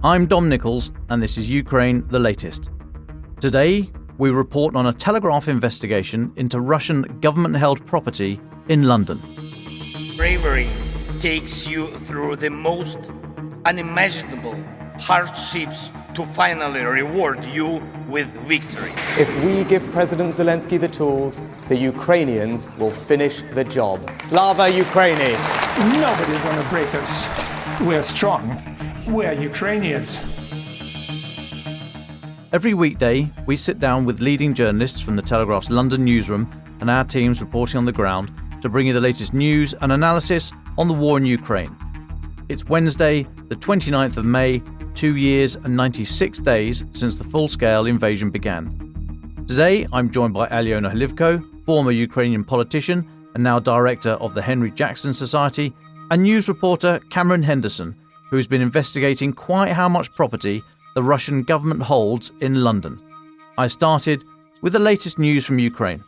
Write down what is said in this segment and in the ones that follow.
I'm Dom Nicholls, and this is Ukraine the Latest. Today, we report on a Telegraph investigation into Russian government-held property in London. Bravery takes you through the most unimaginable hardships to finally reward you with victory. If we give President Zelensky the tools, the Ukrainians will finish the job. Slava Ukraini! Nobody's gonna break us. We're strong. We're Ukrainians. Every weekday, we sit down with leading journalists from the Telegraph's London newsroom and our teams reporting on the ground to bring you the latest news and analysis on the war in Ukraine. It's Wednesday, the 29th of May, 2 years and 96 days since the full-scale invasion began. Today, I'm joined by Aliona Hlivco, former Ukrainian politician and now director of the Henry Jackson Society, and news reporter Cameron Henderson, who's been investigating quite how much property the Russian government holds in London. I started with the latest news from Ukraine.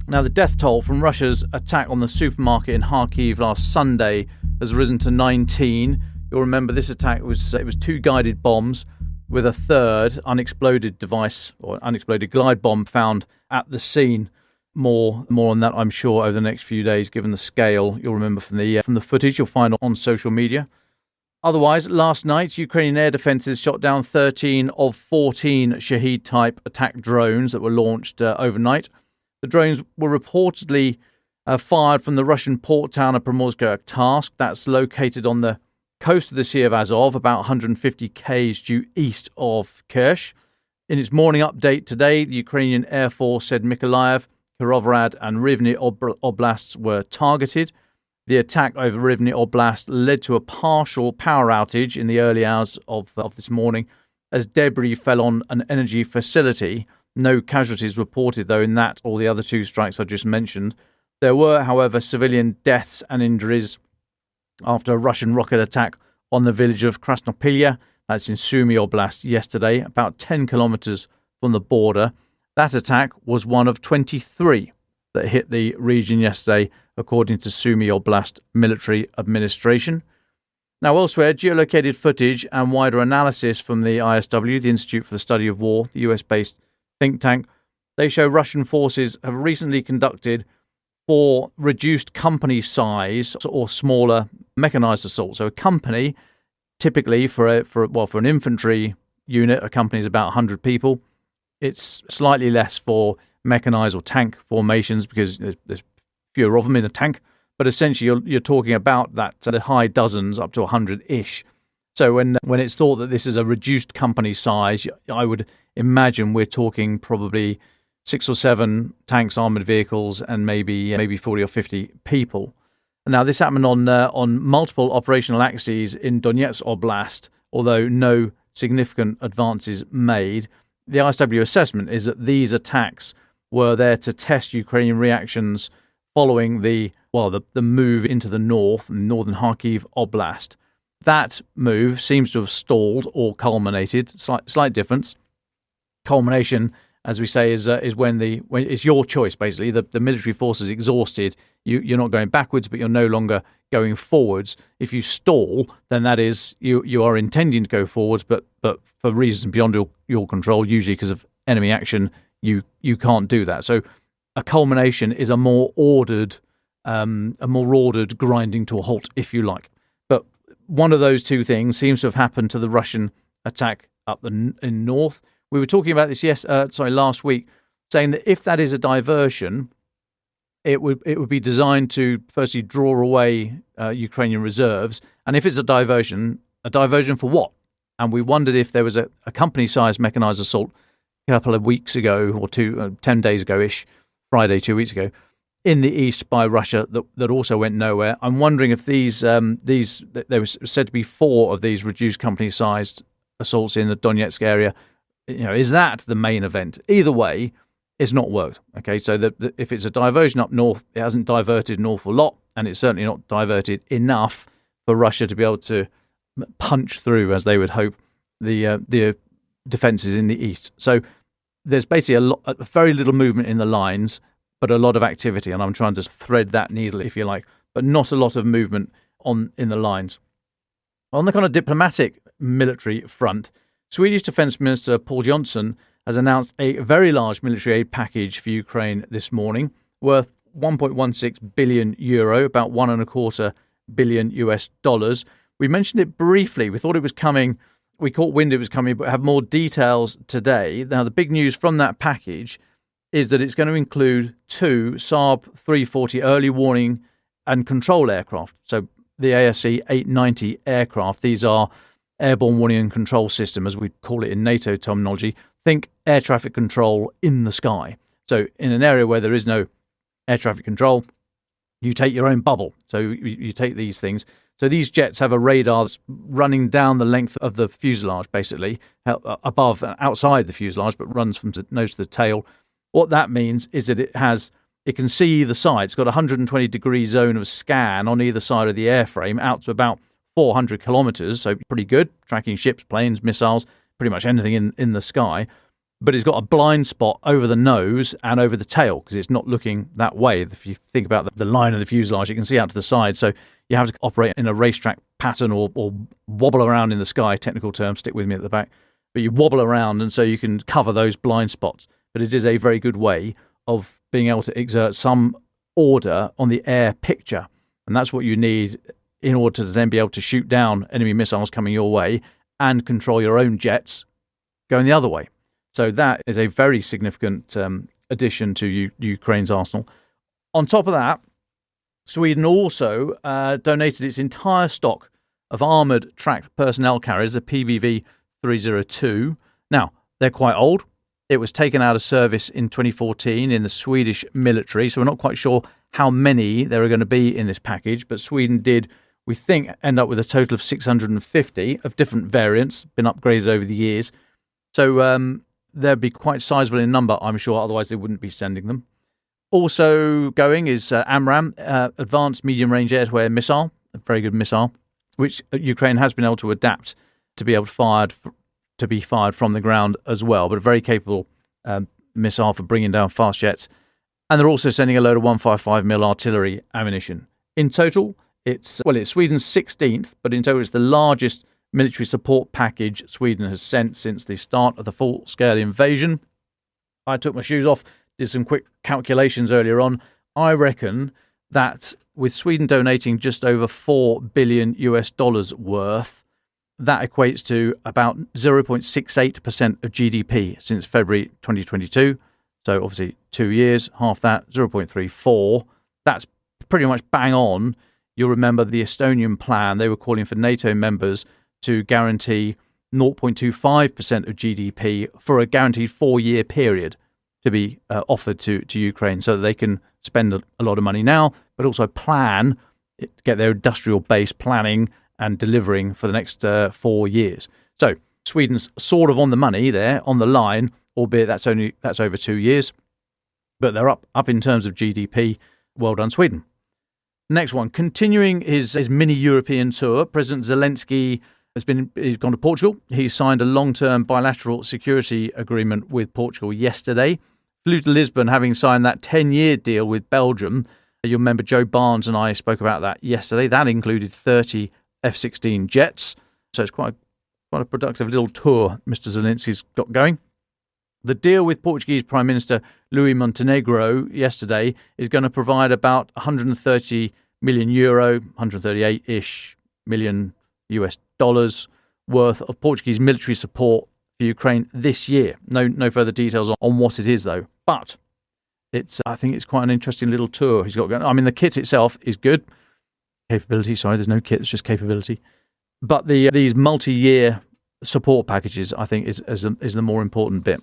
Now, the death toll from Russia's attack on the supermarket in Kharkiv last Sunday has risen to 19. You'll remember this attack was 2 guided bombs with a third unexploded device or unexploded glide bomb found at the scene. More on that, I'm sure, over the next few days, given the scale. You'll remember from the footage you'll find on social media. Otherwise, last night, Ukrainian air defences shot down 13 of 14 Shahed-type attack drones that were launched overnight. The drones were reportedly fired from the Russian port town of Primorsko-Akhtarsk. That's located on the coast of the Sea of Azov, about 150 km due east of Kerch. In its morning update today, the Ukrainian Air Force said Mykolaiv, Kirovohrad and Rivne oblasts were targeted. The attack over Rivne Oblast led to a partial power outage in the early hours of this morning as debris fell on an energy facility. No casualties reported, though, in that or the other 2 strikes I just mentioned. There were, however, civilian deaths and injuries after a Russian rocket attack on the village of Krasnopilya, that's in Sumy Oblast, yesterday, about 10 kilometers from the border. That attack was one of 23 that hit the region yesterday, according to Sumy Oblast military administration. Now, elsewhere, geolocated footage and wider analysis from the ISW, the Institute for the Study of War, the US-based think tank, they show Russian forces have recently conducted 4 reduced company size or smaller mechanized assaults. So a company, typically for an infantry unit, a company is about 100 people. It's slightly less for mechanized or tank formations because there's fewer of them in a tank. But essentially, you're talking about that the high dozens up to 100-ish. So when it's thought that this is a reduced company size, I would imagine we're talking probably 6 or 7 tanks, armored vehicles, and maybe 40 or 50 people. Now, this happened on multiple operational axes in Donetsk Oblast, although no significant advances made. The ISW assessment is that these attacks were there to test Ukrainian reactions following the move into the northern Kharkiv Oblast. That move seems to have stalled or culminated. Slight difference. Culmination, as we say, is when it's your choice. Basically, the military force is exhausted. You're not going backwards, but you're no longer going forwards. If you stall, then that is you are intending to go forwards, but for reasons beyond your control, usually because of enemy action, you can't do that. So a culmination is a more ordered grinding to a halt, if you like. But one of those 2 things seems to have happened to the Russian attack up in north. We were talking about this last week, saying that if that is a diversion, it would be designed to firstly draw away Ukrainian reserves, and if it's a diversion for what? And we wondered if there was a company-sized mechanized assault a couple of weeks ago or 10 days ago-ish, Friday 2 weeks ago, in the east by Russia that also went nowhere. I'm wondering if there was said to be 4 of these reduced company-sized assaults in the Donetsk area. Is that the main event? Either way, it's not worked. Okay, so if it's a diversion up north, it hasn't diverted an awful lot, and it's certainly not diverted enough for Russia to be able to punch through, as they would hope, the defences in the east. So there's basically very little movement in the lines, but a lot of activity, and I'm trying to thread that needle, if you like, but not a lot of movement in the lines. On the kind of diplomatic military front, Swedish Defence Minister Paul Johnson has announced a very large military aid package for Ukraine this morning, worth 1.16 billion euro, about $1.25 billion US dollars. We mentioned it briefly. We thought it was coming. We caught wind it was coming, but have more details today. Now, the big news from that package is that it's going to include 2 Saab 340 early warning and control aircraft. So the ASC 890 aircraft, these are airborne warning and control system, as we call it in Nato terminology. Think air traffic control in the sky. So in an area where there is no air traffic control, you take your own bubble. So you take these things. So these jets have a radar that's running down the length of the fuselage, basically, above and outside the fuselage, but runs from the nose to the tail. What that means is that it can see either side. It's got a 120-degree zone of scan on either side of the airframe out to about 400 kilometers, so pretty good, tracking ships, planes, missiles, pretty much anything in the sky. But it's got a blind spot over the nose and over the tail because it's not looking that way. If you think about the line of the fuselage, you can see out to the side. So you have to operate in a racetrack pattern or wobble around in the sky, technical term, stick with me at the back. But you wobble around, and so you can cover those blind spots. But it is a very good way of being able to exert some order on the air picture. And that's what you need in order to then be able to shoot down enemy missiles coming your way and control your own jets going the other way. So that is a very significant addition to Ukraine's arsenal. On top of that, Sweden also donated its entire stock of armoured tracked personnel carriers, the PBV 302. Now, they're quite old. It was taken out of service in 2014 in the Swedish military, so we're not quite sure how many there are going to be in this package, but Sweden did, we think, end up with a total of 650 of different variants, been upgraded over the years. So they'd be quite sizable in number, I'm sure, otherwise they wouldn't be sending them. Also going is AMRAAM, Advanced Medium Range Air-to-Air Missile, a very good missile, which Ukraine has been able to adapt to be able to be fired from the ground as well, but a very capable missile for bringing down fast jets. And they're also sending a load of 155mm artillery ammunition. In total, it's Sweden's 16th, but in total it's the largest military support package Sweden has sent since the start of the full-scale invasion. I took my shoes off, did some quick calculations earlier on. I reckon that with Sweden donating just over $4 billion US dollars worth, that equates to about 0.68% of GDP since February 2022. So obviously 2 years, half that, 0.34. That's pretty much bang on. You'll remember the Estonian plan. They were calling for NATO members to guarantee 0.25% of GDP for a guaranteed 4-year period to be offered to Ukraine so that they can spend a lot of money now, but also plan, get their industrial base planning and delivering for the next 4 years. So Sweden's sort of on the money there, on the line, albeit that's over 2 years, but they're up in terms of GDP. Well done, Sweden. Next one, continuing his mini European tour, President Zelensky he's gone to Portugal. He signed a long-term bilateral security agreement with Portugal yesterday. Flew to Lisbon, having signed that 10-year deal with Belgium. You'll remember Joe Barnes and I spoke about that yesterday. That included 30 F-16 jets. So it's quite a productive little tour Mr. Zelensky's got going. The deal with Portuguese Prime Minister Luis Montenegro yesterday is going to provide about 130 million euro, 138-ish million US dollars worth of Portuguese military support for Ukraine this year. No further details on what it is, though. But I think it's quite an interesting little tour he's got going. I mean, the kit itself is good. Capability, sorry, there's no kit, it's just capability. But these multi-year support packages, I think, is the more important bit.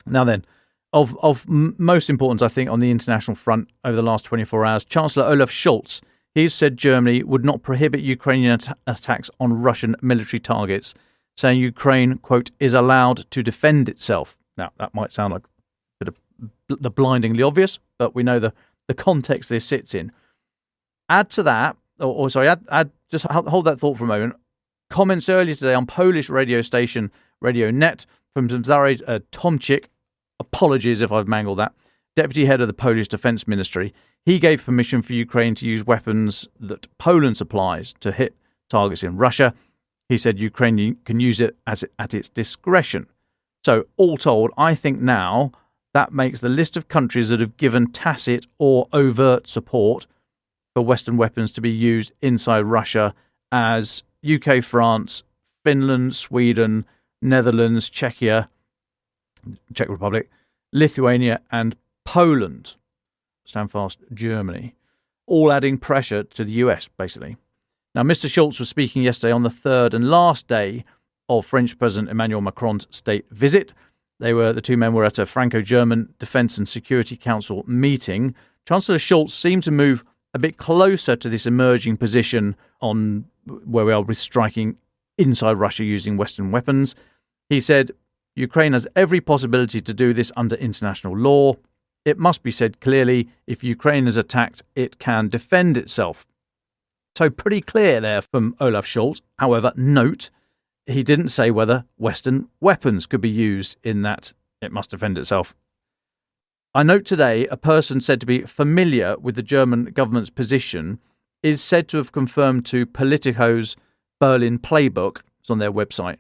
Now then, of most importance, I think, on the international front over the last 24 hours, Chancellor Olaf Scholz, he's said Germany would not prohibit Ukrainian attacks on Russian military targets, saying Ukraine, quote, is allowed to defend itself. Now, that might sound like a bit of the blindingly obvious, but we know the context this sits in. Add to that, add just hold that thought for a moment. Comments earlier today on Polish radio station Radio Net from Cezary Tomczyk, apologies if I've mangled that, deputy head of the Polish Defence Ministry. He gave permission for Ukraine to use weapons that Poland supplies to hit targets in Russia. He said Ukraine can use it at its discretion. So all told, I think now that makes the list of countries that have given tacit or overt support for Western weapons to be used inside Russia as UK, France, Finland, Sweden, Netherlands, Czech Republic, Lithuania and Poland. Stand fast, Germany. All adding pressure to the US, basically. Now, Mr. Schultz was speaking yesterday on the third and last day of French President Emmanuel Macron's state visit. The two men were at a Franco-German Defence and Security Council meeting. Chancellor Schultz seemed to move a bit closer to this emerging position on where we are with striking inside Russia using Western weapons. He said, Ukraine has every possibility to do this under international law. It must be said clearly, if Ukraine is attacked, it can defend itself. So pretty clear there from Olaf Scholz. However, note, he didn't say whether Western weapons could be used in that it must defend itself. I note today a person said to be familiar with the German government's position is said to have confirmed to Politico's Berlin Playbook, it's on their website,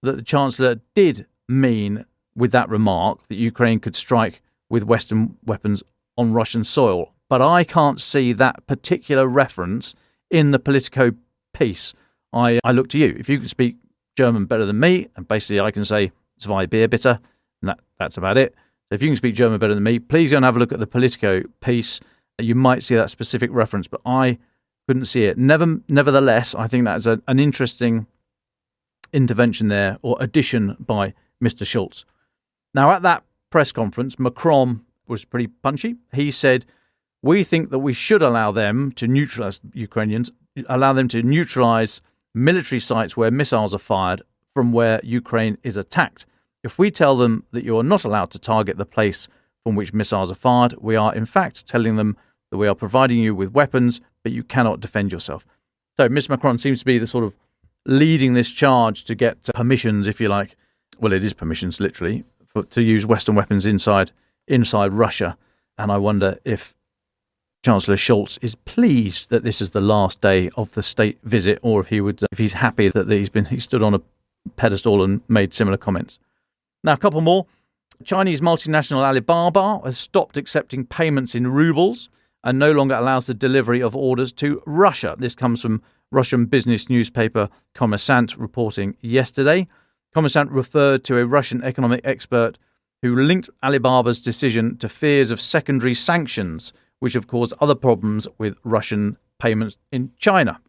that the Chancellor did mean with that remark that Ukraine could strike with Western weapons on Russian soil. But I can't see that particular reference in the Politico piece. I look to you. If you can speak German better than me, and basically I can say zwei Bier bitte, and that's about it. So if you can speak German better than me, please go and have a look at the Politico piece. You might see that specific reference, but I couldn't see it. Nevertheless, I think that's an interesting intervention there, or addition by Mr. Schultz. Now, at that press conference, Macron was pretty punchy. He said, we think that we should allow them to neutralize Ukrainians, allow them to neutralize military sites where missiles are fired from where Ukraine is attacked. If we tell them that you are not allowed to target the place from which missiles are fired, we are in fact telling them that we are providing you with weapons, but you cannot defend yourself. So Mr. Macron seems to be the sort of leading this charge to get permissions, if you like. Well, it is permissions, literally, to use Western weapons inside Russia. And I wonder if Chancellor Scholz is pleased that this is the last day of the state visit, or if he's happy that he stood on a pedestal and made similar comments. Now, a couple more. Chinese multinational Alibaba has stopped accepting payments in rubles and no longer allows the delivery of orders to Russia. This comes from Russian business newspaper Kommersant reporting yesterday. Kommersant referred to a Russian economic expert who linked Alibaba's decision to fears of secondary sanctions, which have caused other problems with Russian payments in China.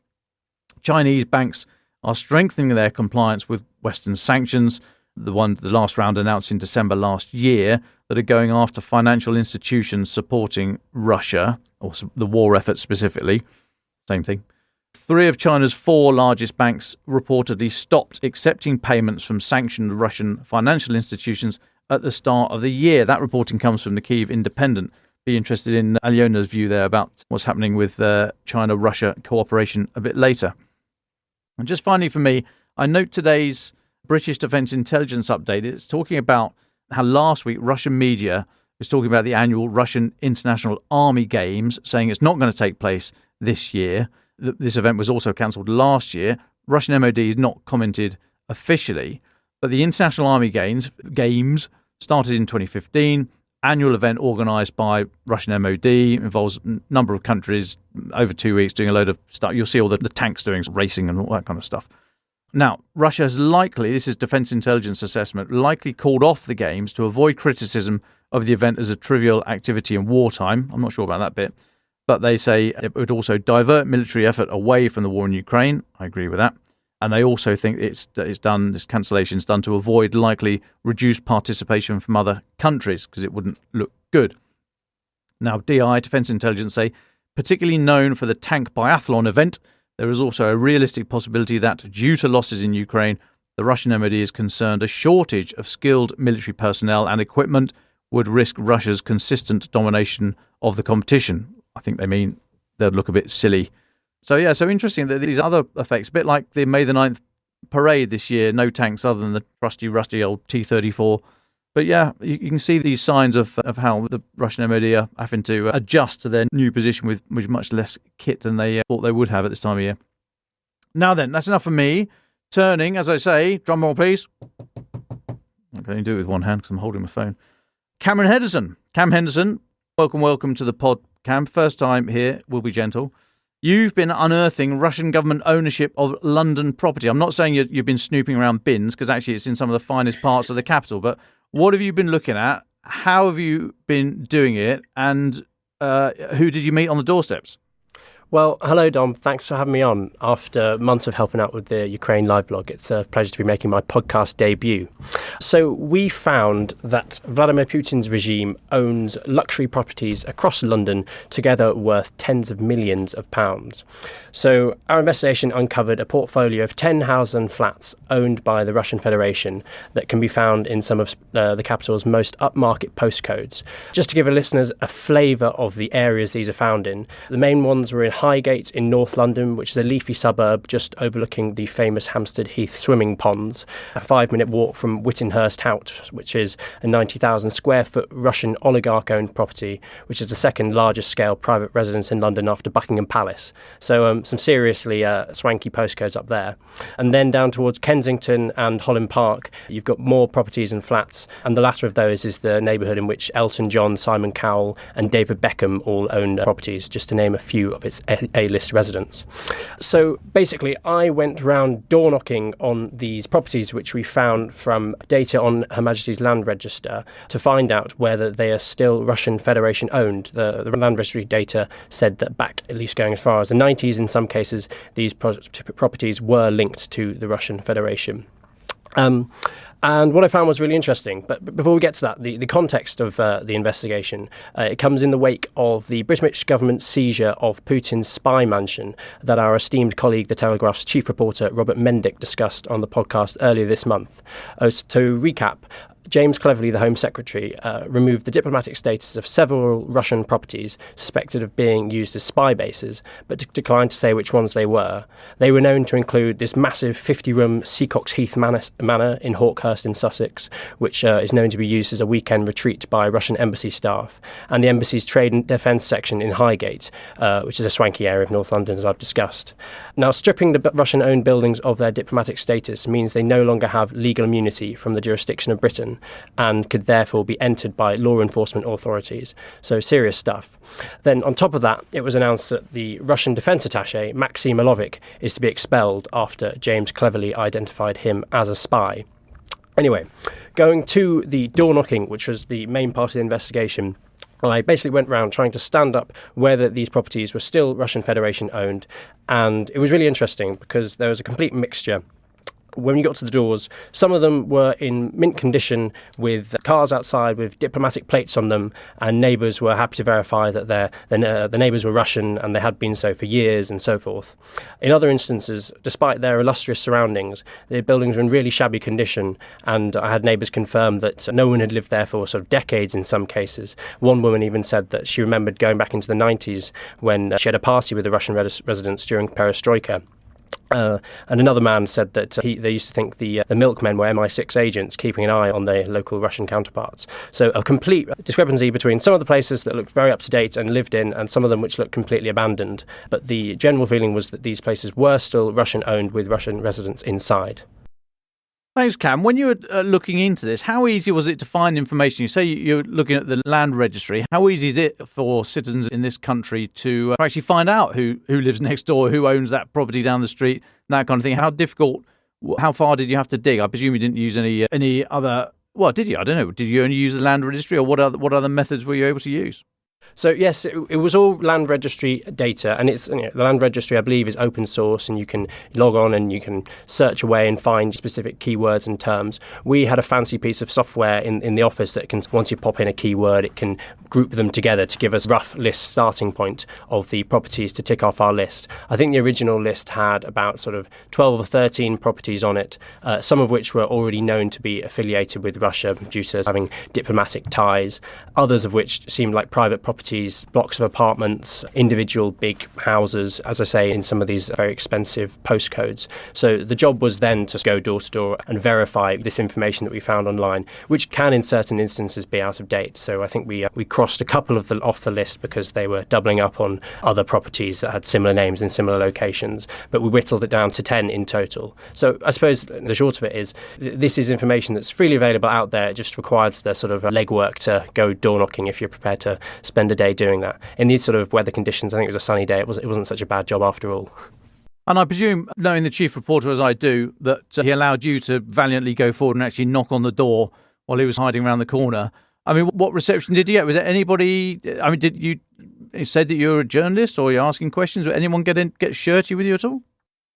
Chinese banks are strengthening their compliance with Western sanctions, the last round announced in December last year, that are going after financial institutions supporting Russia, or the war effort specifically. Same thing. 3 of China's 4 largest banks reportedly stopped accepting payments from sanctioned Russian financial institutions at the start of the year. That reporting comes from the Kyiv Independent. Be interested in Aliona's view there about what's happening with China-Russia cooperation a bit later. And just finally for me, I note today's British Defence Intelligence update. It's talking about how last week Russian media was talking about the annual Russian International Army Games, saying it's not going to take place this year. This event was also cancelled last year. Russian MOD has not commented officially, but the International Army Games started in 2015. Annual event organised by Russian MOD, involves a number of countries over 2 weeks doing a load of stuff. You'll see all the tanks doing racing and all that kind of stuff. Now, Russia has likely, this is Defence Intelligence Assessment, likely called off the games to avoid criticism of the event as a trivial activity in wartime. I'm not sure about that bit. But they say it would also divert military effort away from the war in Ukraine. I agree with that. And they also think this cancellation is done to avoid likely reduced participation from other countries because it wouldn't look good. Now, DI, Defence Intelligence, say, particularly known for the tank biathlon event, there is also a realistic possibility that, due to losses in Ukraine, the Russian MOD is concerned a shortage of skilled military personnel and equipment would risk Russia's consistent domination of the competition. I think they mean they'd look a bit silly. So interesting that these other effects, a bit like the May the 9th parade this year, no tanks other than the trusty, rusty old T-34. But yeah, you can see these signs of how the Russian MOD are having to adjust to their new position with much less kit than they thought they would have at this time of year. Now then, that's enough for me. Turning, as I say, drum roll, please. I can only do it with one hand because I'm holding my phone. Cameron Henderson. Cam Henderson, welcome to the pod, Cam. First time here, we'll be gentle. You've been unearthing Russian government ownership of London property. I'm not saying you've been snooping around bins, because actually it's in some of the finest parts of the capital, but what have you been looking at? How have you been doing it? And who did you meet on the doorsteps? Well, hello, Dom. Thanks for having me on. After months of helping out with the Ukraine live blog, it's a pleasure to be making my podcast debut. So we found that Vladimir Putin's regime owns luxury properties across London, together worth tens of millions of pounds. So our investigation uncovered a portfolio of 10 houses and flats owned by the Russian Federation that can be found in some of the capital's most upmarket postcodes. Just to give our listeners a flavour of the areas these are found in, the main ones were in Highgate in North London, which is a leafy suburb just overlooking the famous Hampstead Heath swimming ponds, a 5-minute walk from Whittinghurst House, which is a 90,000 square foot Russian oligarch-owned property, which is the second largest scale private residence in London after Buckingham Palace. So some seriously swanky postcodes up there. And then down towards Kensington and Holland Park, you've got more properties and flats, and the latter of those is the neighbourhood in which Elton John, Simon Cowell and David Beckham all own properties, just to name a few of its A-list residents. So basically, I went round door knocking on these properties, which we found from data on Her Majesty's Land Register, to find out whether they are still Russian Federation owned. The Land Registry data said that back, at least going as far as the 90s, in some cases, these properties were linked to the Russian Federation. And what I found was really interesting. But before we get to that, the context of the investigation, it comes in the wake of the British government's seizure of Putin's spy mansion that our esteemed colleague, the Telegraph's chief reporter, Robert Mendick, discussed on the podcast earlier this month. To recap, James Cleverly, the Home Secretary, removed the diplomatic status of several Russian properties suspected of being used as spy bases, but declined to say which ones they were. They were known to include this massive 50-room Seacocks Heath Manor in Hawkhurst in Sussex, which is known to be used as a weekend retreat by Russian embassy staff, and the embassy's trade and defence section in Highgate, which is a swanky area of North London, as I've discussed. Now, stripping the Russian-owned buildings of their diplomatic status means they no longer have legal immunity from the jurisdiction of Britain, and could therefore be entered by law enforcement authorities. So serious stuff. Then on top of that, it was announced that the Russian defence attaché, Maxim Alovic, is to be expelled after James Cleverly identified him as a spy. Anyway, going to the door knocking, which was the main part of the investigation, I basically went around trying to stand up whether these properties were still Russian Federation owned, and it was really interesting because there was a complete mixture. When you got to the doors, some of them were in mint condition with cars outside with diplomatic plates on them, and neighbours were happy to verify that the neighbours were Russian and they had been so for years and so forth. In other instances, despite their illustrious surroundings, the buildings were in really shabby condition, and I had neighbours confirm that no one had lived there for sort of decades in some cases. One woman even said that she remembered going back into the 90s when she had a party with the Russian residents during Perestroika. And another man said that they used to think the milkmen were MI6 agents keeping an eye on their local Russian counterparts. So a complete discrepancy between some of the places that looked very up to date and lived in, and some of them which looked completely abandoned. But the general feeling was that these places were still Russian owned with Russian residents inside. Thanks, Cam. When you were looking into this, how easy was it to find information? You say you're looking at the land registry. How easy is it for citizens in this country to actually find out who lives next door, who owns that property down the street, that kind of thing? How difficult, how far did you have to dig? I presume you didn't use any other, well, did you? I don't know. Did you only use the land registry, or what other methods were you able to use? So yes, it was all land registry data, and it's the land registry, I believe, is open source, and you can log on and you can search away and find specific keywords and terms. We had a fancy piece of software in the office that can, once you pop in a keyword, it can group them together to give us a rough list starting point of the properties to tick off our list. I think the original list had about sort of 12 or 13 properties on it, some of which were already known to be affiliated with Russia due to having diplomatic ties, others of which seemed like private properties, blocks of apartments, individual big houses, as I say, in some of these very expensive postcodes. So the job was then to go door to door and verify this information that we found online, which can in certain instances be out of date. So I think we crossed a couple of them off the list because they were doubling up on other properties that had similar names in similar locations, but we whittled it down to 10 in total. So I suppose the short of it is this is information that's freely available out there. It just requires the sort of legwork to go door knocking if you're prepared to spend a day doing that. In these sort of weather conditions, I think it was a sunny day. It wasn't such a bad job after all. And I presume, knowing the chief reporter as I do, that he allowed you to valiantly go forward and actually knock on the door while he was hiding around the corner. I mean, what reception did you get? Was there anybody? I mean, did you said that you were a journalist, or you're asking questions? Did anyone get shirty with you at all?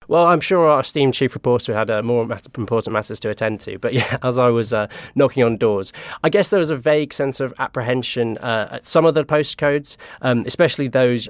Well, I'm sure our esteemed chief reporter had more important matters to attend to. But yeah, as I was knocking on doors, I guess there was a vague sense of apprehension at some of the postcodes, especially those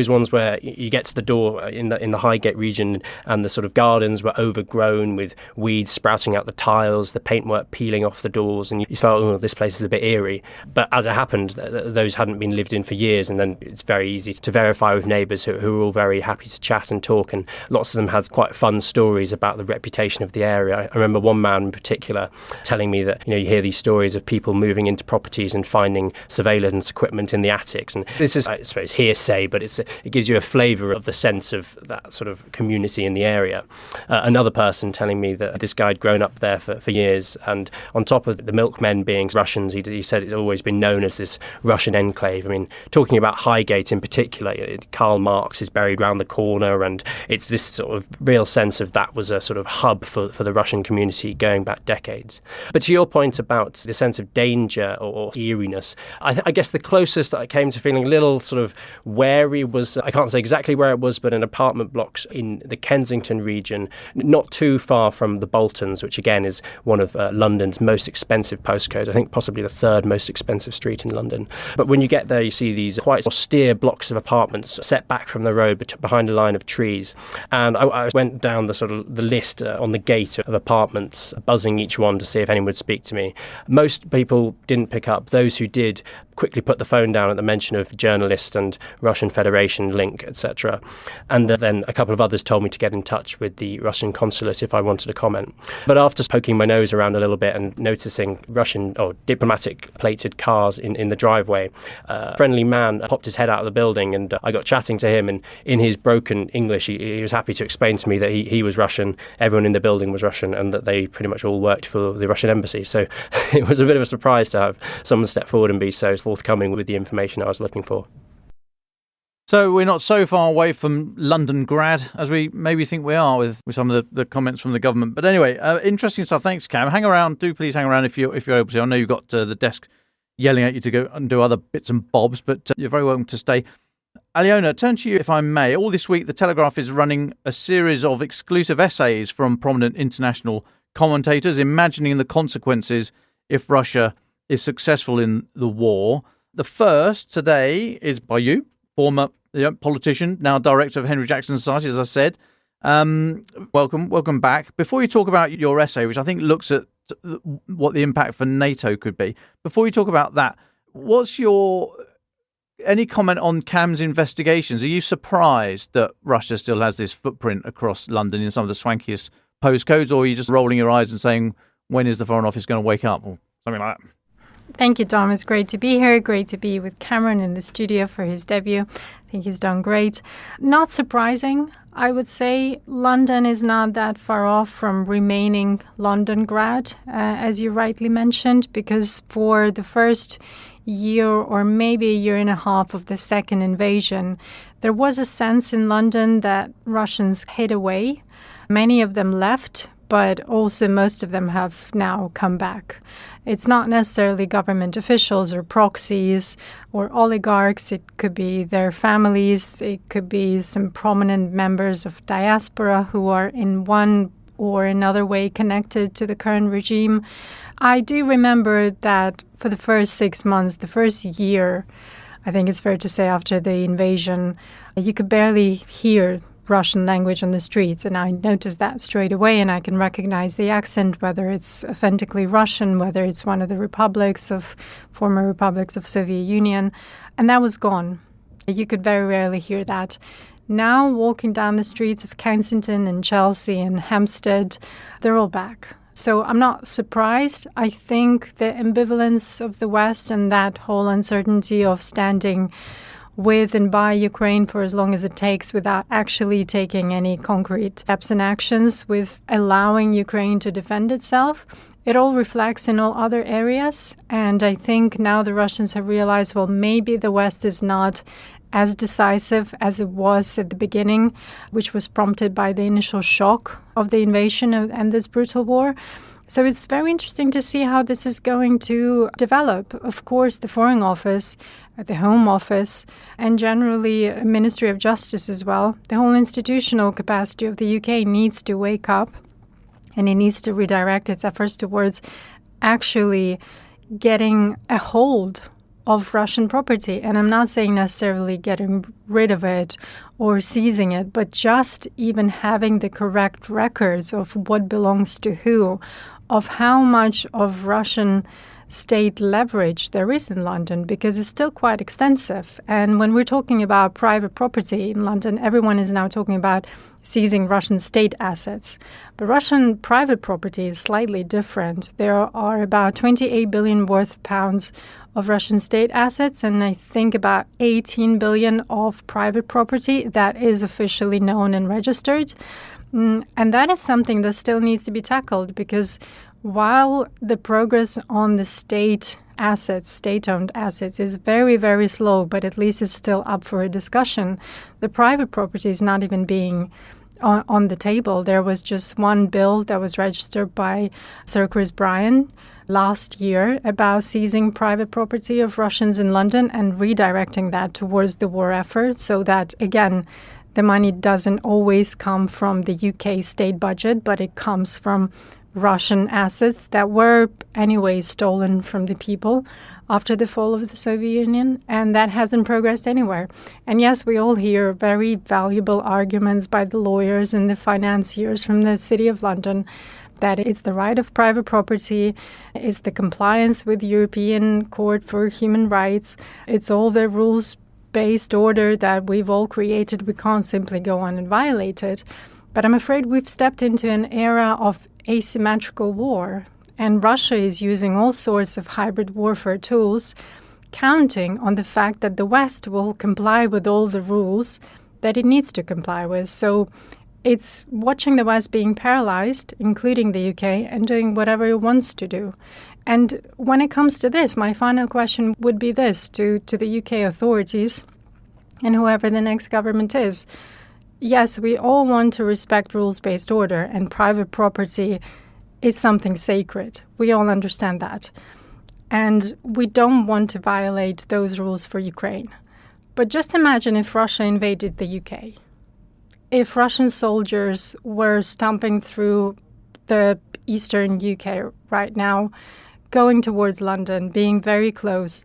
ones where you get to the door in the Highgate region and the sort of gardens were overgrown with weeds sprouting out the tiles, the paintwork peeling off the doors, and you felt, oh, this place is a bit eerie. But as it happened, those hadn't been lived in for years, and then it's very easy to verify with neighbours who were all very happy to chat and talk, and lots of them had quite fun stories about the reputation of the area. I remember one man in particular telling me that, you hear these stories of people moving into properties and finding surveillance equipment in the attics. And this is, I suppose, hearsay, but it gives you a flavour of the sense of that sort of community in the area. Another person telling me that this guy had grown up there for years, and on top of the milkmen being Russians, he said it's always been known as this Russian enclave. I mean, talking about Highgate in particular, Karl Marx is buried round the corner, and it's this sort of real sense of that was a sort of hub for the Russian community going back decades. But to your point about the sense of danger or eeriness, I guess the closest that I came to feeling a little sort of wary was, I can't say exactly where it was, but in apartment blocks in the Kensington region, not too far from the Boltons, which again is one of London's most expensive postcodes, I think possibly the third most expensive street in London. But when you get there, you see these quite austere blocks of apartments set back from the road behind a line of trees. And I went down the sort of the list on the gate of apartments, buzzing each one to see if anyone would speak to me. Most people didn't pick up. Those who did quickly put the phone down at the mention of journalist and Russian Federation link, etc. And then a couple of others told me to get in touch with the Russian consulate if I wanted to comment. But after poking my nose around a little bit and noticing Russian or diplomatic plated cars in the driveway, a friendly man popped his head out of the building, and I got chatting to him, and in his broken English he was happy to explain to me that he was Russian, everyone in the building was Russian, and that they pretty much all worked for the Russian embassy. So it was a bit of a surprise to have someone step forward and be so forthcoming with the information I was looking for. So we're not so far away from London grad as we maybe think we are with some of the comments from the government. But anyway, interesting stuff. Thanks, Cam. Hang around. Do please hang around if you're able to. I know you've got the desk yelling at you to go and do other bits and bobs, but you're very welcome to stay. Aliona, turn to you if I may. All this week, the Telegraph is running a series of exclusive essays from prominent international commentators imagining the consequences if Russia is successful in the war. The first today is by you, former politician, now director of Henry Jackson Society, as I said. Welcome back. Before you talk about your essay, which I think looks at what the impact for NATO could be, before you talk about that, what's any comment on Cam's investigations? Are you surprised that Russia still has this footprint across London in some of the swankiest postcodes, or are you just rolling your eyes and saying, when is the Foreign Office going to wake up, or something like that? Thank you, Dom. It's great to be here. Great to be with Cameron in the studio for his debut. I think he's done great. Not surprising, I would say. London is not that far off from remaining London grad, as you rightly mentioned, because for the first year or maybe a year and a half of the second invasion, there was a sense in London that Russians hid away. Many of them left, but also most of them have now come back. It's not necessarily government officials or proxies or oligarchs. It could be their families. It could be some prominent members of diaspora who are in one or another way connected to the current regime. I do remember that for the first 6 months, the first year, I think it's fair to say after the invasion, you could barely hear Russian language on the streets, and I noticed that straight away, and I can recognize the accent, whether it's authentically Russian, whether it's one of the former republics of Soviet Union, and that was gone. You could very rarely hear that. Now, walking down the streets of Kensington and Chelsea and Hampstead, they're all back. So I'm not surprised. I think the ambivalence of the West and that whole uncertainty of standing with and by Ukraine for as long as it takes without actually taking any concrete steps and actions with allowing Ukraine to defend itself, it all reflects in all other areas. And I think now the Russians have realized, well, maybe the West is not as decisive as it was at the beginning, which was prompted by the initial shock of the invasion and this brutal war. So it's very interesting to see how this is going to develop. Of course, the Foreign Office, the Home Office, and generally Ministry of Justice as well, the whole institutional capacity of the UK needs to wake up, and it needs to redirect its efforts towards actually getting a hold of Russian property. And I'm not saying necessarily getting rid of it or seizing it, but just even having the correct records of what belongs to who, of how much of Russian state leverage there is in London, because it's still quite extensive. And when we're talking about private property in London, everyone is now talking about seizing Russian state assets. But Russian private property is slightly different. There are about 28 billion worth of pounds of Russian state assets, and I think about 18 billion of private property that is officially known and registered. And that is something that still needs to be tackled, because while the progress on the state assets, state-owned assets, is very, very slow, but at least it's still up for a discussion, the private property is not even being on the table. There was just one bill that was registered by Sir Chris Bryan last year about seizing private property of Russians in London and redirecting that towards the war effort, so that, again, the money doesn't always come from the UK state budget, but it comes from Russian assets that were anyway stolen from the people after the fall of the Soviet Union, and that hasn't progressed anywhere. And yes, we all hear very valuable arguments by the lawyers and the financiers from the City of London that it's the right of private property, it's the compliance with the European Court for Human Rights, it's all the rules-based order that we've all created. We can't simply go on and violate it. But I'm afraid we've stepped into an era of asymmetrical war, and Russia is using all sorts of hybrid warfare tools, counting on the fact that the West will comply with all the rules that it needs to comply with. So it's watching the West being paralyzed, including the UK, and doing whatever it wants to do. And when it comes to this, my final question would be this to the UK authorities and whoever the next government is. Yes, we all want to respect rules-based order, and private property is something sacred. We all understand that. And we don't want to violate those rules for Ukraine. But just imagine if Russia invaded the UK. If Russian soldiers were stomping through the eastern UK right now, going towards London, being very close,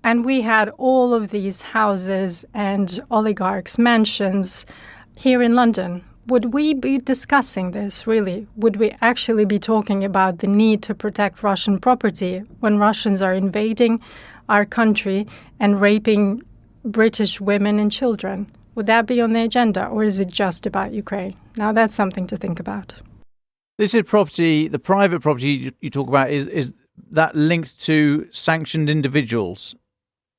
and we had all of these houses and oligarchs' mansions here in London, would we be discussing this, really? Would we actually be talking about the need to protect Russian property when Russians are invading our country and raping British women and children? Would that be on the agenda, or is it just about Ukraine? Now, that's something to think about. This is property, the private property you talk about, is that linked to sanctioned individuals?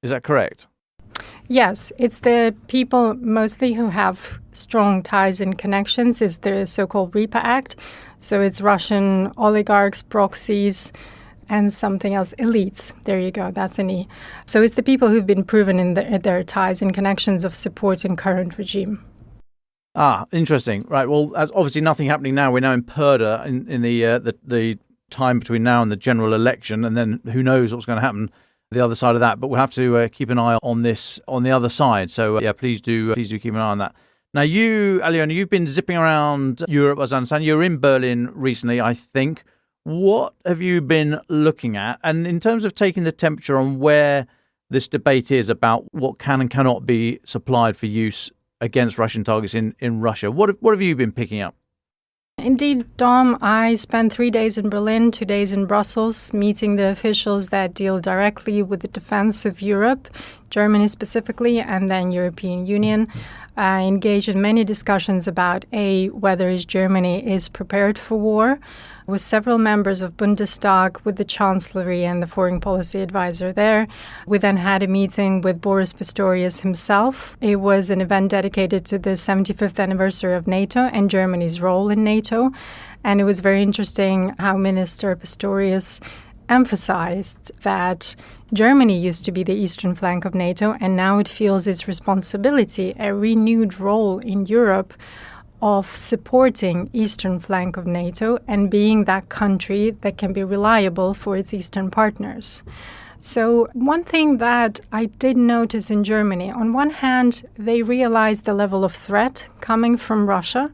Is that correct? Yes, it's the people mostly who have strong ties and connections. It's the so-called REPA Act. So it's Russian oligarchs, proxies, and something else, elites. There you go, that's an E. So it's the people who've been proven in their ties and connections of supporting current regime. Ah, interesting. Right, well, there's obviously nothing happening now. We're now in Purda in the time between now and the general election, and then who knows what's going to happen the other side of that. But we'll have to keep an eye on this on the other side. So please do keep an eye on that. Now, you, Aliona, you've been zipping around Europe, as I understand. You were in Berlin recently, I think. What have you been looking at? And in terms of taking the temperature on where this debate is about what can and cannot be supplied for use against Russian targets in Russia. What have you been picking up? Indeed, Dom, I spent 3 days in Berlin, 2 days in Brussels, meeting the officials that deal directly with the defense of Europe, Germany specifically, and then European Union. I engaged in many discussions about, whether Germany is prepared for war, with several members of Bundestag, with the Chancellery and the foreign policy advisor there. We then had a meeting with Boris Pistorius himself. It was an event dedicated to the 75th anniversary of NATO and Germany's role in NATO. And it was very interesting how Minister Pistorius emphasized that Germany used to be the eastern flank of NATO, and now it feels its responsibility, a renewed role in Europe, of supporting eastern flank of NATO and being that country that can be reliable for its eastern partners. So one thing that I did notice in Germany, on one hand, they realized the level of threat coming from Russia.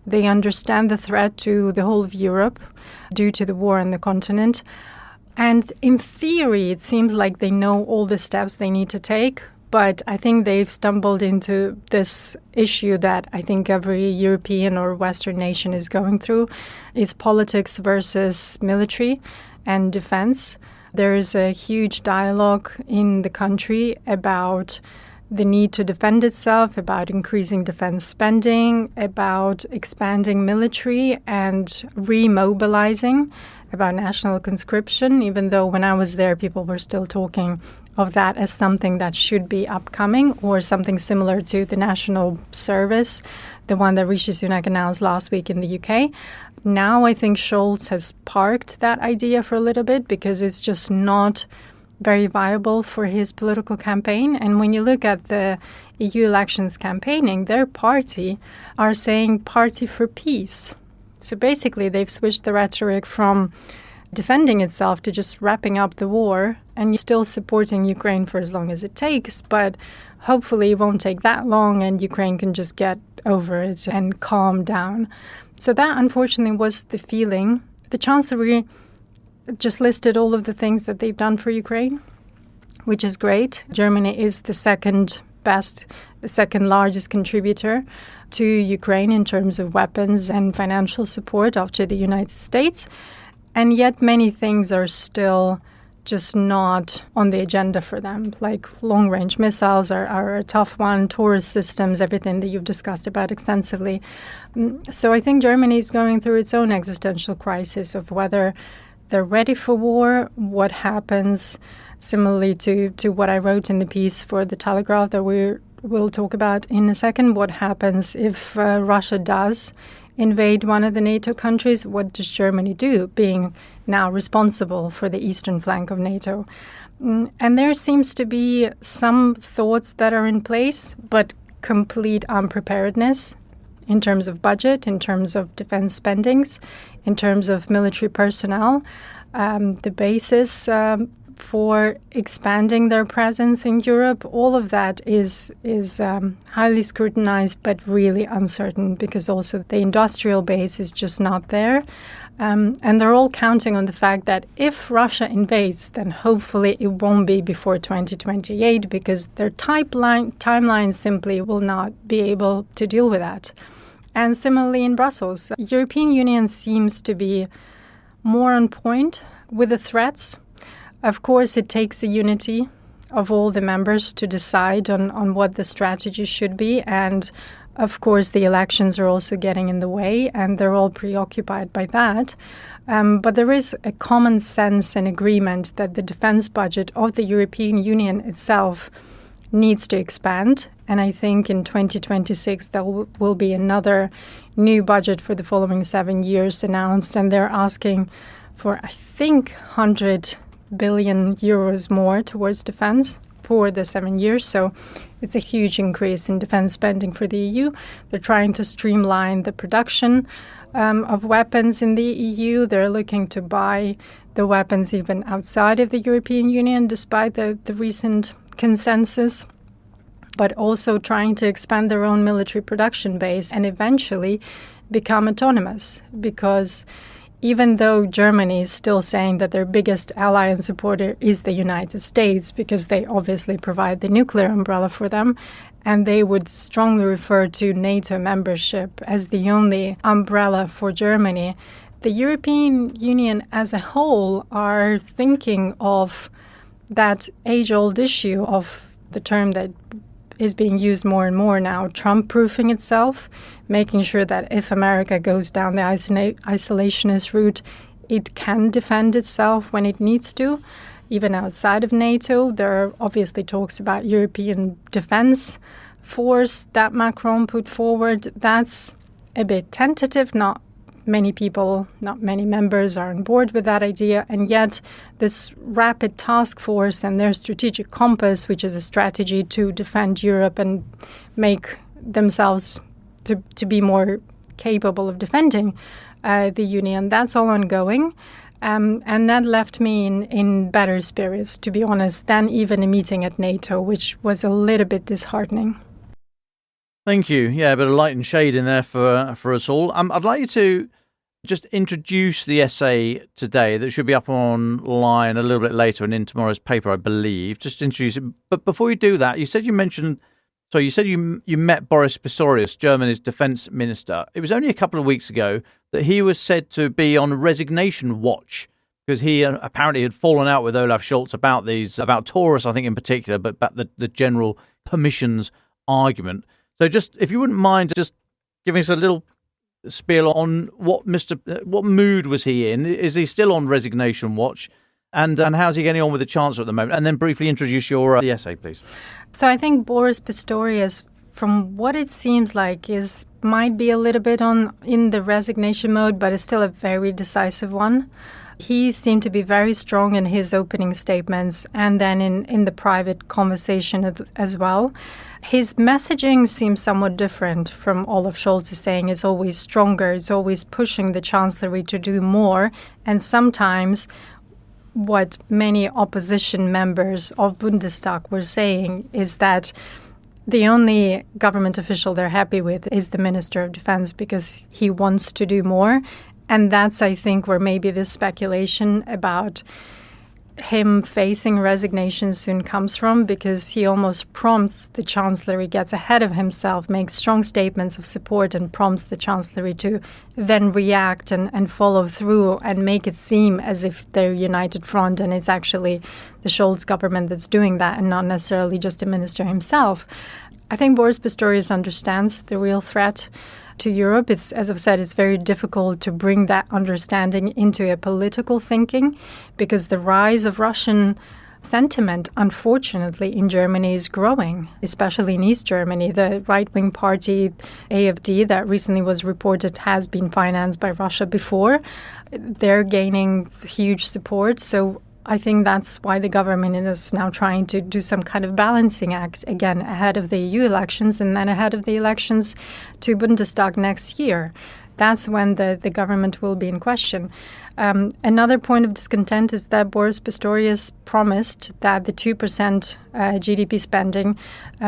They understand the threat to the whole of Europe due to the war on the continent. And in theory, it seems like they know all the steps they need to take. But I think they've stumbled into this issue that I think every European or Western nation is going through, is politics versus military and defense. There is a huge dialogue in the country about the need to defend itself, about increasing defense spending, about expanding military and remobilizing, about national conscription, even though when I was there, people were still talking of that as something that should be upcoming, or something similar to the national service, the one that Rishi Sunak announced last week in the UK. Now I think Scholz has parked that idea for a little bit because it's just not very viable for his political campaign. And when you look at the EU elections campaigning, their party are saying party for peace. So basically they've switched the rhetoric from defending itself to just wrapping up the war and still supporting Ukraine for as long as it takes. But hopefully it won't take that long and Ukraine can just get over it and calm down. So that unfortunately was the feeling. The Chancellery just listed all of the things that they've done for Ukraine, which is great. Germany is the second largest contributor to Ukraine in terms of weapons and financial support after the United States. And yet many things are still just not on the agenda for them, like long-range missiles are a tough one, Taurus systems, everything that you've discussed about extensively. So I think Germany is going through its own existential crisis of whether they're ready for war, what happens, similarly to what I wrote in the piece for the Telegraph that we'll talk about in a second. What happens if Russia does invade one of the NATO countries? What does Germany do, being now responsible for the eastern flank of NATO? And there seems to be some thoughts that are in place, but complete unpreparedness in terms of budget, in terms of defense spendings, in terms of military personnel. The basis for expanding their presence in Europe, all of that is highly scrutinized, but really uncertain, because also the industrial base is just not there. And they're all counting on the fact that if Russia invades, then hopefully it won't be before 2028, because their timeline simply will not be able to deal with that. And similarly in Brussels, European Union seems to be more on point with the threats. Of course, it takes a unity of all the members to decide on what the strategy should be. And of course, the elections are also getting in the way, and they're all preoccupied by that. But there is a common sense and agreement that the defense budget of the European Union itself needs to expand. And I think in 2026 there will be another new budget for the following 7 years announced. And they're asking for, I think, 100 billion euros more towards defense for the 7 years. So it's a huge increase in defense spending for the EU. They're trying to streamline the production of weapons in the EU. They're looking to buy the weapons even outside of the European Union, despite the recent consensus, but also trying to expand their own military production base and eventually become autonomous. Because even though Germany is still saying that their biggest ally and supporter is the United States, because they obviously provide the nuclear umbrella for them, and they would strongly refer to NATO membership as the only umbrella for Germany, the European Union as a whole are thinking of that age-old issue of the term that is being used more and more now, Trump-proofing itself, making sure that if America goes down the isolationist route, it can defend itself when it needs to. Even outside of NATO, there are obviously talks about European defense force that Macron put forward. That's a bit tentative. Not many members are on board with that idea. And yet this rapid task force and their strategic compass, which is a strategy to defend Europe and make themselves to be more capable of defending the Union, that's all ongoing. And that left me in better spirits, to be honest, than even a meeting at NATO, which was a little bit disheartening. Thank you. Yeah, a bit of light and shade in there for us all. I'd like you to just introduce the essay today that should be up online a little bit later and in tomorrow's paper, I believe. Just introduce it. But before you do that, you said you met Boris Pistorius, Germany's defense minister. It was only a couple of weeks ago that he was said to be on resignation watch because he apparently had fallen out with Olaf Scholz about Taurus, I think in particular, but about the general permissions argument. So just, if you wouldn't mind just giving us a little spiel on what mood was he in? Is he still on resignation watch? And how's he getting on with the Chancellor at the moment? And then briefly introduce the essay, please. So I think Boris Pistorius, from what it seems like, might be a little bit in the resignation mode, but is still a very decisive one. He seemed to be very strong in his opening statements and then in the private conversation as well. His messaging seems somewhat different from Olaf Scholz is saying. It's always stronger. It's always pushing the Chancellery to do more. And sometimes what many opposition members of Bundestag were saying is that the only government official they're happy with is the Minister of Defense because he wants to do more. And that's, I think, where maybe this speculation about him facing resignation soon comes from, because he almost prompts the Chancellery, gets ahead of himself, makes strong statements of support and prompts the Chancellery to then react and follow through and make it seem as if they're united front and it's actually the Scholz government that's doing that and not necessarily just the minister himself. I think Boris Pistorius understands the real threat to Europe. It's, as I've said, it's very difficult to bring that understanding into a political thinking because the rise of Russian sentiment, unfortunately, in Germany is growing, especially in East Germany. The right-wing party AfD that recently was reported has been financed by Russia before. They're gaining huge support. So I think that's why the government is now trying to do some kind of balancing act, again, ahead of the EU elections and then ahead of the elections to Bundestag next year. That's when the government will be in question. Another point of discontent is that Boris Pistorius promised that the 2% GDP spending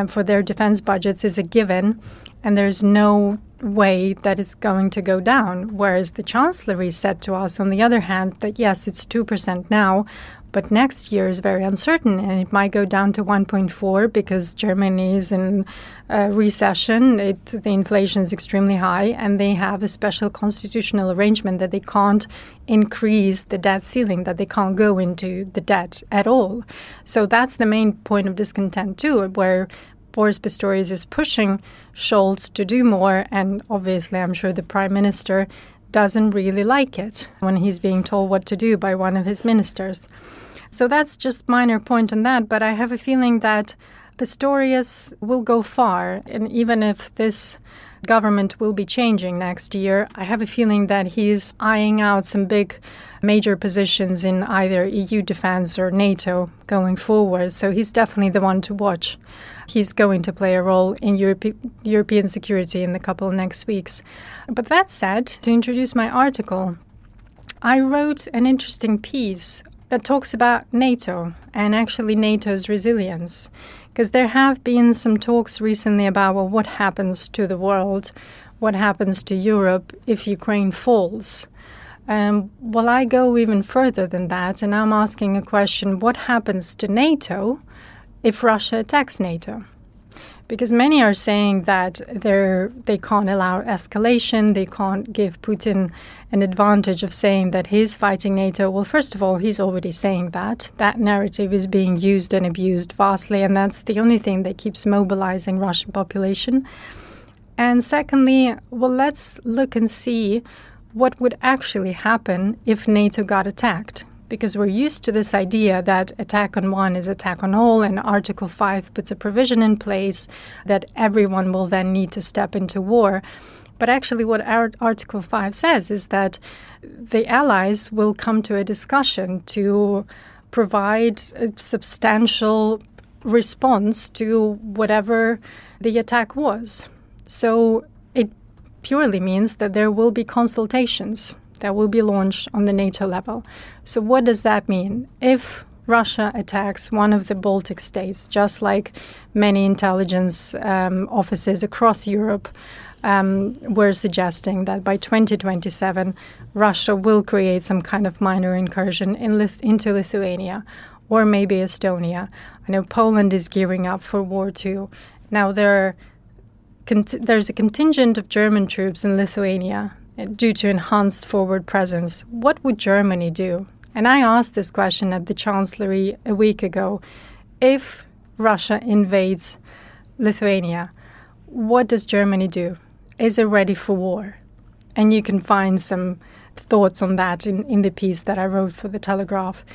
for their defense budgets is a given, and there's no way that it's going to go down. Whereas the Chancellery said to us, on the other hand, that yes, it's 2% now, but next year is very uncertain and it might go down to 1.4 because Germany is in recession. The inflation is extremely high and they have a special constitutional arrangement that they can't increase the debt ceiling, that they can't go into the debt at all. So that's the main point of discontent too, where Boris Pistorius is pushing Scholz to do more, and obviously I'm sure the Prime Minister doesn't really like it when he's being told what to do by one of his ministers. So that's just minor point on that, but I have a feeling that Pistorius will go far, and even if this government will be changing next year, I have a feeling that he's eyeing out some big major positions in either EU defense or NATO going forward. So he's definitely the one to watch. He's going to play a role in European security in the couple of next weeks. But that said, to introduce my article, I wrote an interesting piece that talks about NATO and actually NATO's resilience. Because there have been some talks recently about, well, what happens to the world, what happens to Europe if Ukraine falls? Well, I go even further than that, and I'm asking a question, what happens to NATO if Russia attacks NATO? Because many are saying that they can't allow escalation, they can't give Putin an advantage of saying that he's fighting NATO. Well, first of all, he's already saying that. That narrative is being used and abused vastly, and that's the only thing that keeps mobilizing Russian population. And secondly, well, let's look and see what would actually happen if NATO got attacked. Because we're used to this idea that attack on one is attack on all, and Article 5 puts a provision in place that everyone will then need to step into war. But actually what Article 5 says is that the allies will come to a discussion to provide a substantial response to whatever the attack was. So it purely means that there will be consultations that will be launched on the NATO level. So what does that mean? If Russia attacks one of the Baltic states, just like many intelligence offices across Europe were suggesting that by 2027, Russia will create some kind of minor incursion into Lithuania or maybe Estonia. I know Poland is gearing up for war too. Now there's a contingent of German troops in Lithuania due to enhanced forward presence. What would Germany do? And I asked this question at the Chancellery a week ago. If Russia invades Lithuania, what does Germany do? Is it ready for war? And you can find some thoughts on that in the piece that I wrote for the Telegraph.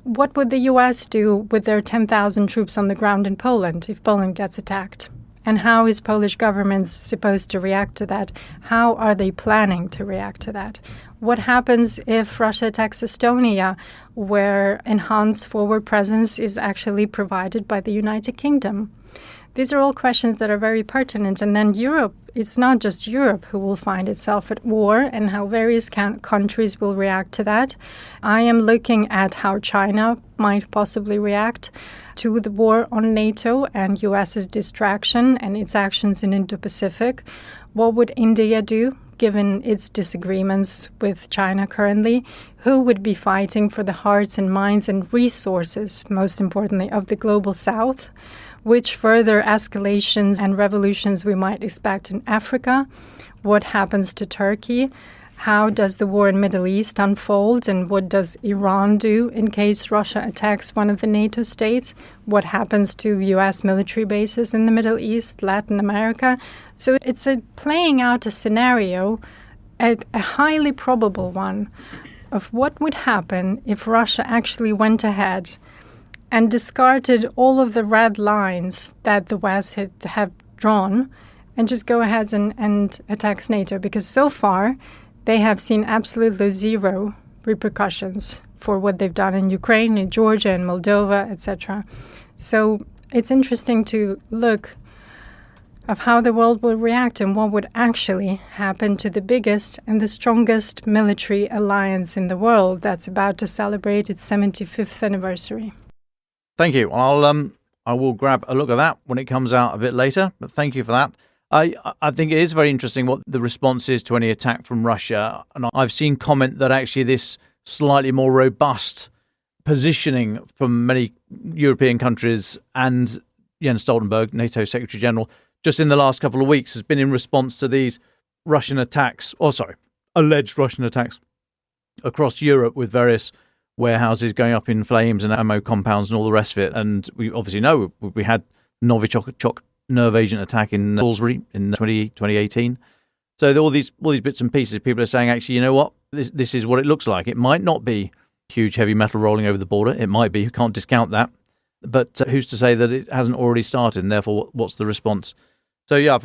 What would the US do with their 10,000 troops on the ground in Poland if Poland gets attacked? And how is Polish government supposed to react to that? How are they planning to react to that? What happens if Russia attacks Estonia, where enhanced forward presence is actually provided by the United Kingdom? These are all questions that are very pertinent. And then Europe, it's not just Europe who will find itself at war and how various countries will react to that. I am looking at how China might possibly react to the war on NATO and US's distraction and its actions in Indo-Pacific. What would India do, given its disagreements with China currently? Who would be fighting for the hearts and minds and resources, most importantly, of the global South? Which further escalations and revolutions we might expect in Africa? What happens to Turkey? How does the war in Middle East unfold? And what does Iran do in case Russia attacks one of the NATO states? What happens to US military bases in the Middle East, Latin America? So it's playing out a scenario, a highly probable one, of what would happen if Russia actually went ahead and discarded all of the red lines that the West have drawn and just go ahead and attacks NATO. Because so far, they have seen absolutely zero repercussions for what they've done in Ukraine, in Georgia, in Moldova, etc. So it's interesting to look of how the world will react and what would actually happen to the biggest and the strongest military alliance in the world that's about to celebrate its 75th anniversary. Thank you. I will grab a look at that when it comes out a bit later, but thank you for that. I think it is very interesting what the response is to any attack from Russia. And I've seen comment that actually this slightly more robust positioning from many European countries and Jens Stoltenberg, NATO Secretary General, just in the last couple of weeks has been in response to these alleged Russian attacks across Europe with various warehouses going up in flames and ammo compounds and all the rest of it. And we obviously know we had Novichok nerve agent attack in Salisbury in 2018. So all these bits and pieces, people are saying, actually, you know what? This is what it looks like. It might not be huge heavy metal rolling over the border. It might be. You can't discount that. But who's to say that it hasn't already started? And therefore, what's the response? So yeah,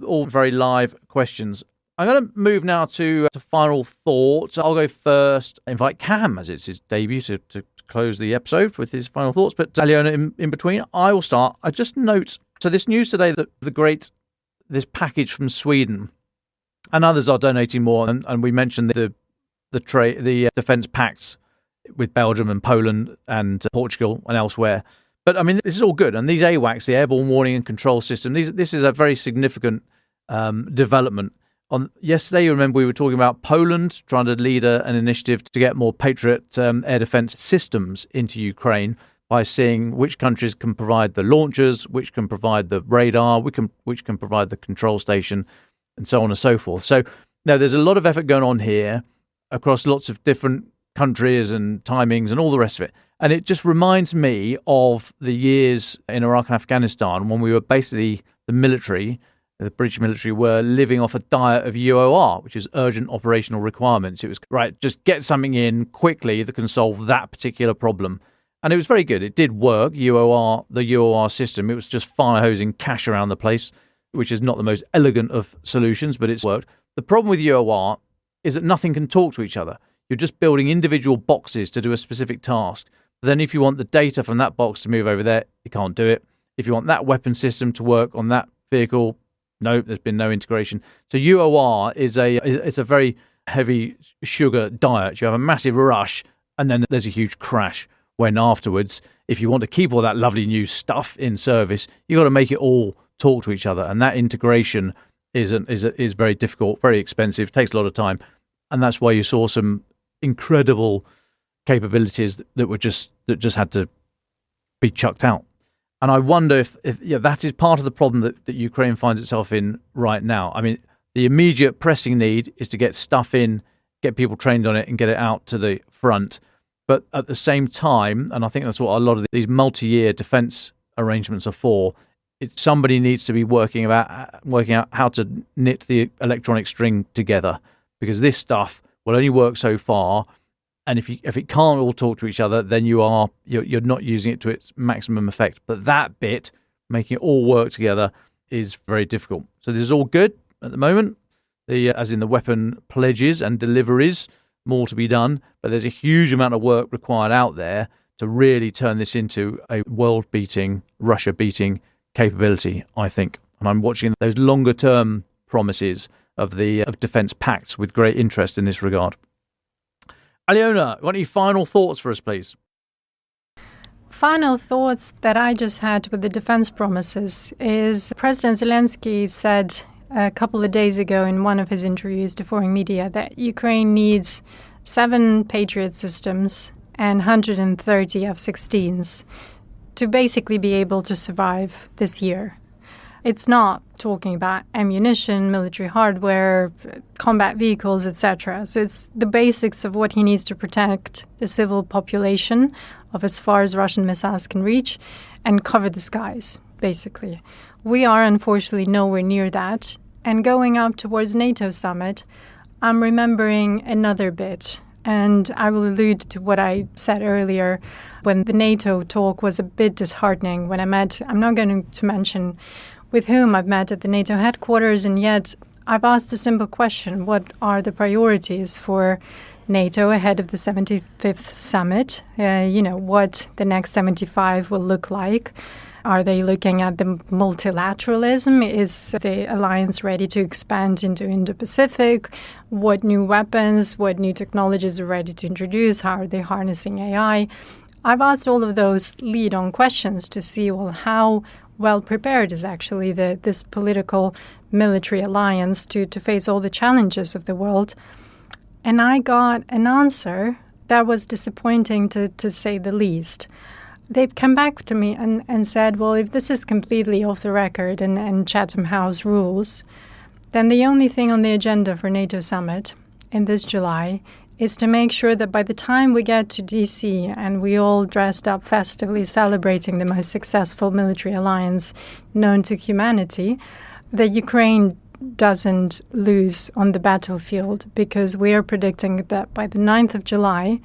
all very live questions. I'm going to move now to final thoughts. I'll go first. Invite Cam, as it's his debut, to close the episode with his final thoughts. But Aliona, in between, I will start. I just note, so this news today that this package from Sweden and others are donating more, and we mentioned the defence pacts with Belgium and Poland and Portugal and elsewhere. But I mean, this is all good. And these AWACS, the Airborne Warning and Control System, this is a very significant development. Yesterday, you remember we were talking about Poland trying to lead an initiative to get more Patriot air defence systems into Ukraine. by seeing which countries can provide the launchers, which can provide the radar, which can provide the control station, and so on and so forth. So now there's a lot of effort going on here across lots of different countries and timings and all the rest of it. And it just reminds me of the years in Iraq and Afghanistan when we were basically the British military were living off a diet of UOR, which is urgent operational requirements. It was, right, just get something in quickly that can solve that particular problem. And it was very good. It did work, the UOR system. It was just fire hosing cash around the place, which is not the most elegant of solutions, but it's worked. The problem with UOR is that nothing can talk to each other. You're just building individual boxes to do a specific task. But then if you want the data from that box to move over there, you can't do it. If you want that weapon system to work on that vehicle, no, there's been no integration. So UOR is a very heavy sugar diet. You have a massive rush and then there's a huge crash when afterwards, if you want to keep all that lovely new stuff in service, you've got to make it all talk to each other. And that integration is very difficult, very expensive, takes a lot of time. And that's why you saw some incredible capabilities that just had to be chucked out. And I wonder if that is part of the problem that Ukraine finds itself in right now. I mean, the immediate pressing need is to get stuff in, get people trained on it and get it out to the front. But at the same time, and I think that's what a lot of these multi-year defence arrangements are for, somebody needs to be working out how to knit the electronic string together, because this stuff will only work so far. And if it can't all talk to each other, then you're not using it to its maximum effect. But that bit, making it all work together, is very difficult. So this is all good at the moment, as in the weapon pledges and deliveries, more to be done. But there's a huge amount of work required out there to really turn this into a world-beating, Russia-beating capability, I think. And I'm watching those longer-term promises of defence pacts with great interest in this regard. Aliona, got any final thoughts for us, please? Final thoughts that I just had with the defense promises is President Zelensky said a couple of days ago in one of his interviews to foreign media that Ukraine needs 7 Patriot systems and 130 F-16s to basically be able to survive this year. It's not talking about ammunition, military hardware, combat vehicles, etc. So it's the basics of what he needs to protect the civil population of as far as Russian missiles can reach and cover the skies, basically. We are unfortunately nowhere near that. And going up towards NATO summit, I'm remembering another bit. And I will allude to what I said earlier when the NATO talk was a bit disheartening when I met, I'm not going to mention with whom I've met at the NATO headquarters, and yet I've asked a simple question: what are the priorities for NATO ahead of the 75th summit? What the next 75 will look like. Are they looking at the multilateralism? Is the alliance ready to expand into Indo-Pacific? What new weapons, what new technologies are ready to introduce? How are they harnessing AI? I've asked all of those lead-on questions to see, how well prepared is actually this political military alliance to face all the challenges of the world. And I got an answer that was disappointing to say the least. They've come back to me and said, well, if this is completely off the record and Chatham House rules, then the only thing on the agenda for NATO summit in this July is to make sure that by the time we get to DC and we all dressed up festively celebrating the most successful military alliance known to humanity, that Ukraine doesn't lose on the battlefield, because we are predicting that by the 9th of July,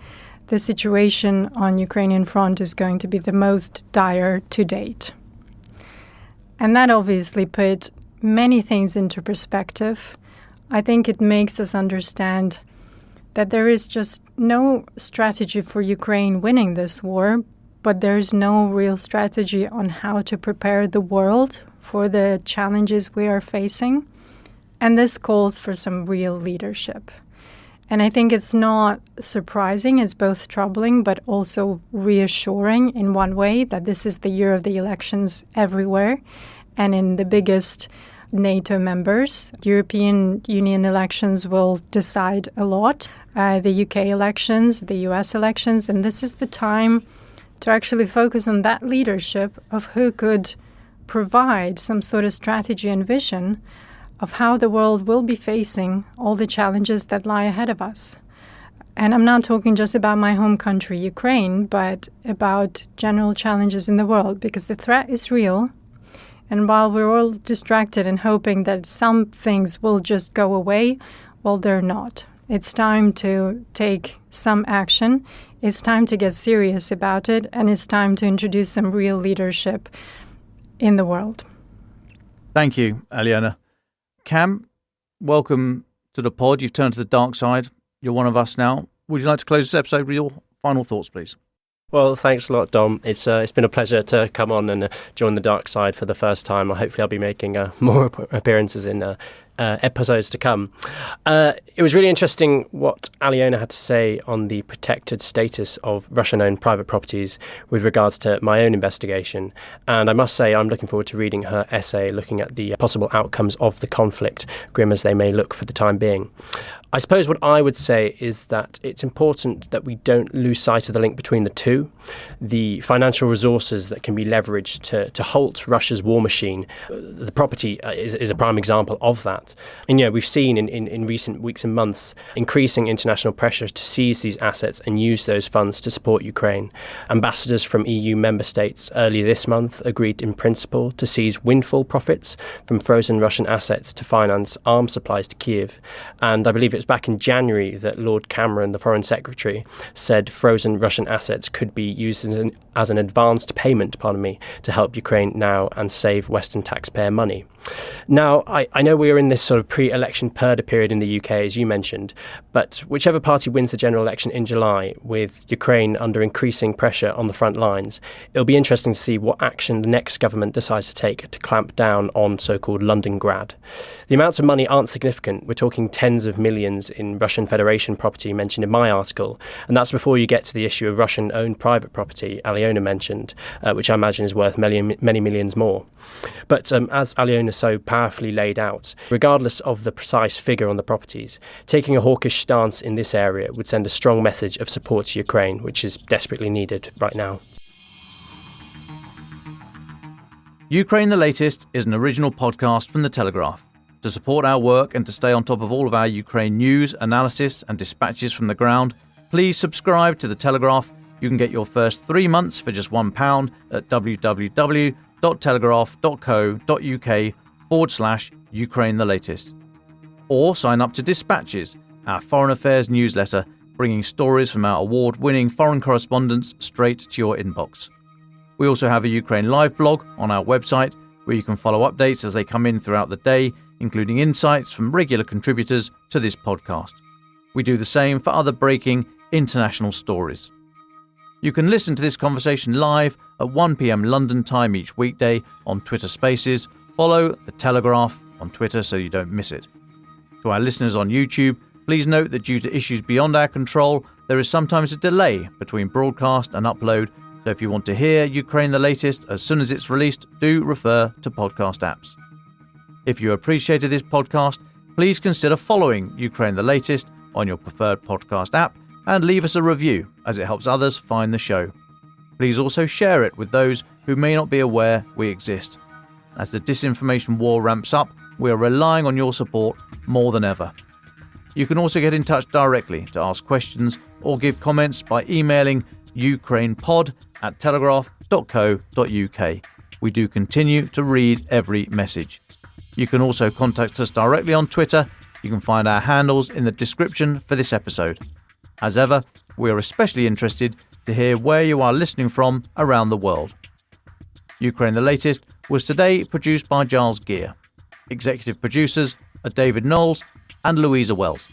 the situation on Ukrainian front is going to be the most dire to date. And that obviously put many things into perspective. I think it makes us understand that there is just no strategy for Ukraine winning this war, but there's no real strategy on how to prepare the world for the challenges we are facing. And this calls for some real leadership. And I think it's not surprising, it's both troubling but also reassuring in one way that this is the year of the elections everywhere. And in the biggest NATO members, European Union elections will decide a lot. The UK elections, the US elections, and this is the time to actually focus on that leadership of who could provide some sort of strategy and vision of how the world will be facing all the challenges that lie ahead of us. And I'm not talking just about my home country, Ukraine, but about general challenges in the world, because the threat is real. And while we're all distracted and hoping that some things will just go away, well, they're not. It's time to take some action. It's time to get serious about it. And it's time to introduce some real leadership in the world. Thank you, Aliona. Cam, welcome to the pod. You've turned to the dark side. You're one of us now. Would you like to close this episode with your final thoughts, please? Well, thanks a lot, Dom. It's been a pleasure to come on and join the dark side for the first time. Hopefully I'll be making more appearances in episodes to come. It was really interesting what Aliona had to say on the protected status of Russian-owned private properties with regards to my own investigation. And I must say I'm looking forward to reading her essay looking at the possible outcomes of the conflict, grim as they may look for the time being. I suppose what I would say is that it's important that we don't lose sight of the link between the two. The financial resources that can be leveraged to halt Russia's war machine, the property is a prime example of that. And, we've seen in recent weeks and months increasing international pressure to seize these assets and use those funds to support Ukraine. Ambassadors from EU member states earlier this month agreed in principle to seize windfall profits from frozen Russian assets to finance arms supplies to Kiev. And I believe it's back in January that Lord Cameron, the Foreign Secretary, said frozen Russian assets could be used as an advanced payment, to help Ukraine now and save Western taxpayer money. Now, I know we are in this sort of pre-election purdah period in the UK, as you mentioned, but whichever party wins the general election in July, with Ukraine under increasing pressure on the front lines, it'll be interesting to see what action the next government decides to take to clamp down on so-called Londongrad. The amounts of money aren't significant. We're talking tens of millions in Russian Federation property mentioned in my article, and that's before you get to the issue of Russian-owned private property Aliona mentioned, which I imagine is worth many millions more. But as Aliona so powerfully laid out, regardless of the precise figure on the properties, taking a hawkish stance in this area would send a strong message of support to Ukraine, which is desperately needed right now. Ukraine the Latest is an original podcast from The Telegraph. To support our work and to stay on top of all of our Ukraine news, analysis and dispatches from the ground, please subscribe to The Telegraph. You can get your first 3 months for just £1 at www.telegraph.co.uk/Ukraine the Latest. Or sign up to Dispatches, our foreign affairs newsletter, bringing stories from our award-winning foreign correspondents straight to your inbox. We also have a Ukraine Live blog on our website, where you can follow updates as they come in throughout the day, including insights from regular contributors to this podcast. We do the same for other breaking international stories. You can listen to this conversation live at 1 p.m. London time each weekday on Twitter Spaces. Follow The Telegraph on Twitter so you don't miss it. To our listeners on YouTube, please note that due to issues beyond our control, there is sometimes a delay between broadcast and upload, so if you want to hear Ukraine the Latest as soon as it's released, do refer to podcast apps. If you appreciated this podcast, please consider following Ukraine the Latest on your preferred podcast app and leave us a review, as it helps others find the show. Please also share it with those who may not be aware we exist. As the disinformation war ramps up, we are relying on your support more than ever. You can also get in touch directly to ask questions or give comments by emailing ukrainepod@telegraph.co.uk. We do continue to read every message. You can also contact us directly on Twitter. You can find our handles in the description for this episode. As ever, we are especially interested to hear where you are listening from around the world. Ukraine the Latest was today produced by Giles Gear. Executive producers are David Knowles and Louisa Wells.